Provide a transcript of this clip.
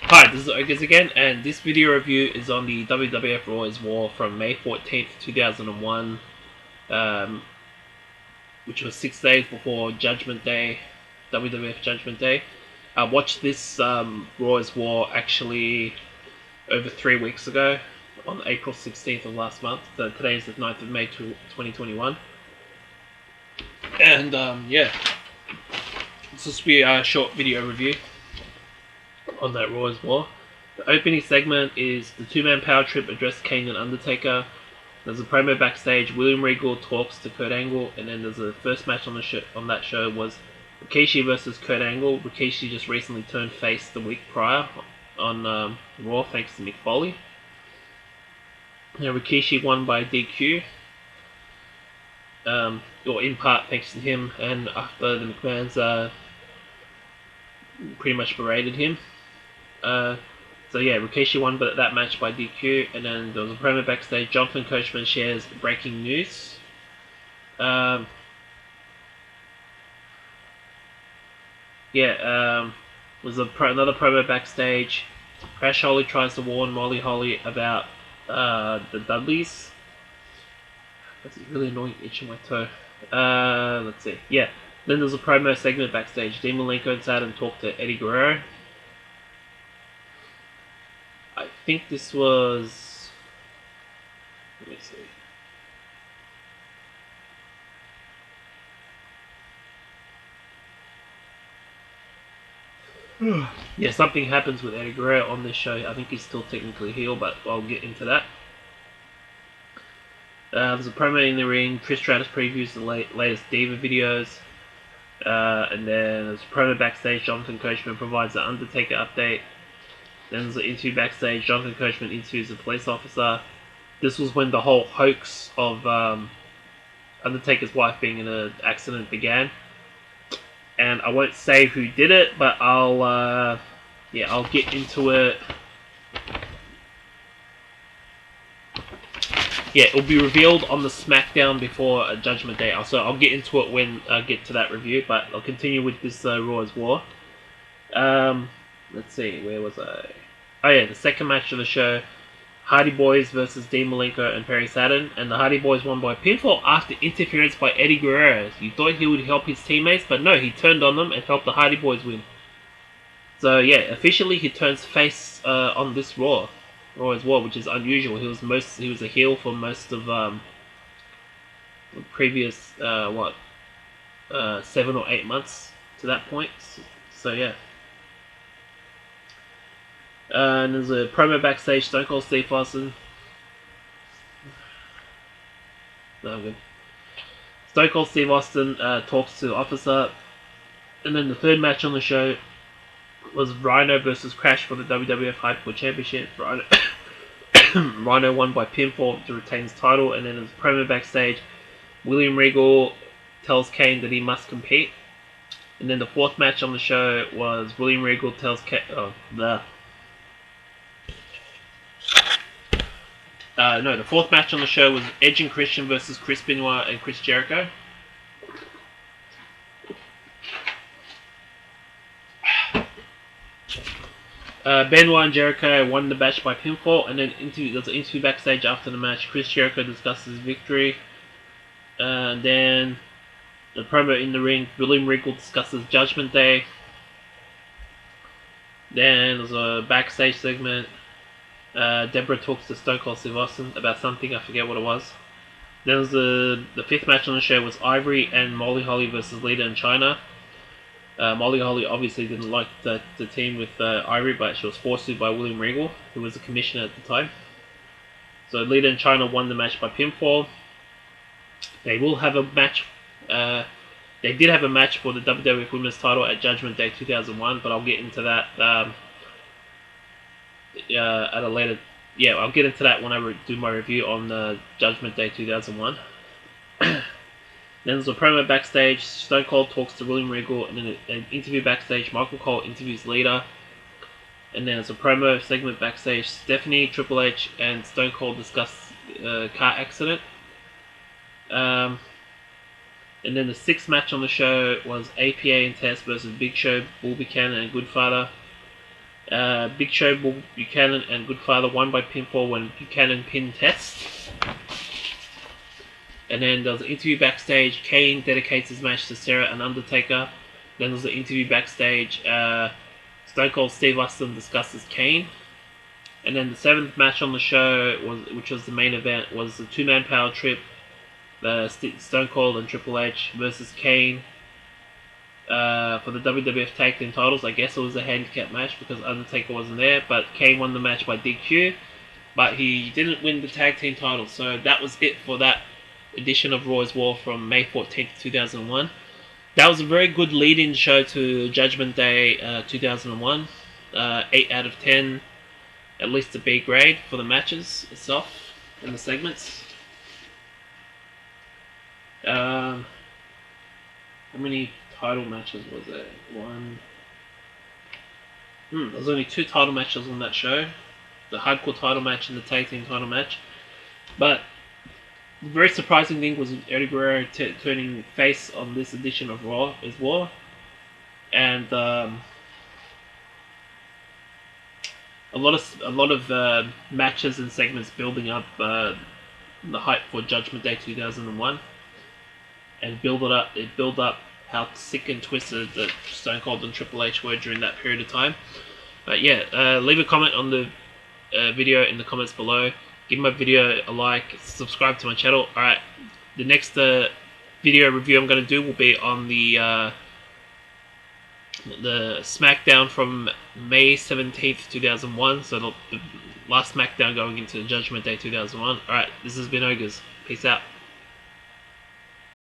Hi, this is Ogres again, and this video review is on the WWF Roy's War from May 14th, 2001, which was 6 days before Judgment Day, WWF Judgment Day. I watched this Roy's War actually over 3 weeks ago, on April 16th of last month. So today is the 9th of May 2021. And yeah, this will be a short video review on that Roy's War. The opening segment is the two-man power trip addressed Kane and Undertaker. There's a promo backstage. William Regal talks to Kurt Angle, and then there's a first match on the on that show was Rikishi versus Kurt Angle. Rikishi just recently turned face the week prior on Raw thanks to Mick Foley. Now Rikishi won by DQ, or in part thanks to him, and after the McMahons pretty much berated him. So yeah, Rikishi won that match by DQ, and then there was a promo backstage. Jonathan Coachman shares breaking news. There's another promo backstage. Crash Holly tries to warn Molly Holly about the Dudleys. That's really annoying, itching my toe. Let's see. Yeah. Then there's a promo segment backstage. Dean Malenko and Saturn talk to Eddie Guerrero. I think this was... Let me see. Yeah, something happens with Eddie Guerrero on this show. I think he's still technically heel, but I'll get into that. There's a promo in the ring. Trish Stratus previews the latest Diva videos. And then there's a promo backstage. Jonathan Coachman provides the Undertaker update. Then there's an interview backstage. Jonathan Coachman interviews a police officer. This was when the whole hoax of Undertaker's wife being in an accident began. And I won't say who did it, but I'll get into it. Yeah, it'll be revealed on the SmackDown before Judgment Day. So I'll get into it when I get to that review, but I'll continue with this Raw's War. Let's see, where was I? Oh yeah, the second match of the show, Hardy Boys versus Dean Malenko and Perry Saturn, and the Hardy Boys won by pinfall after interference by Eddie Guerrero. You thought he would help his teammates, but no, he turned on them and helped the Hardy Boys win. So yeah, officially he turns face on this Raw's War, which is unusual. He was a heel for most of the previous 7 or 8 months to that point. So yeah. And there's a promo backstage. Stone Cold Steve Austin. No, I'm good. Stone Cold Steve Austin talks to the Officer. And then the third match on the show was Rhino versus Crash for the WWF Hardcore Championship. Rhino won by pinfall to retain his title. And then there's a promo backstage. William Regal tells Kane that he must compete. And then the fourth match on the show was William Regal tells Kane... the fourth match on the show was Edge and Christian versus Chris Benoit and Chris Jericho. Benoit and Jericho won the match by pinfall, and then there's an interview backstage after the match. Chris Jericho discusses victory. And then the promo in the ring, William Regal discusses Judgment Day. Then there's a backstage segment. Deborah talks to Stone Cold Steve Austin about something, I forget what it was. Then was the fifth match on the show was Ivory and Molly Holly versus Lita and Chyna. Molly Holly obviously didn't like the team with Ivory, but she was forced to by William Regal, who was the commissioner at the time. So Lita and Chyna won the match by pinfall. They will have a match. They did have a match for the WWF Women's title at Judgment Day 2001, but I'll get into that at a later... Yeah, I'll get into that when I do my review on Judgment Day 2001. Then there's a promo backstage. Stone Cold talks to William Regal, and then an interview backstage. Michael Cole interviews Lita. And then there's a promo segment backstage. Stephanie, Triple H, and Stone Cold discuss car accident. And then the sixth match on the show was APA and Test versus Big Show, Bull Buchanan, and Goodfather. Big Show, Buchanan, and Goodfather won by pinfall when Buchanan pinned Test. And then there was an interview backstage. Kane dedicates his match to Sarah and Undertaker. Then there was an interview backstage. Stone Cold Steve Austin discusses Kane. And then the 7th match on the show, which was the main event, was the 2-man power trip. Stone Cold and Triple H versus Kane for the WWF Tag Team titles. I guess it was a handicap match because Undertaker wasn't there, but Kane won the match by DQ. But he didn't win the Tag Team titles, so that was it for that edition of Raw's War from May 14th, 2001. That was a very good lead-in show to Judgment Day 2001. 8 out of 10, at least a B grade for the matches itself and the segments. How many title matches was there? There was only 2 title matches on that show. The hardcore title match and the tag team title match. But the very surprising thing was Eddie Guerrero turning face on this edition of Raw as well. And a lot of matches and segments building up the hype for Judgment Day 2001. And build up how sick and twisted that Stone Cold and Triple H were during that period of time. But yeah, leave a comment on the video in the comments below. Give my video a like, subscribe to my channel. Alright, the next video review I'm going to do will be on the SmackDown from May 17th, 2001. So the last SmackDown going into Judgment Day 2001. Alright, this has been Ogres. Peace out.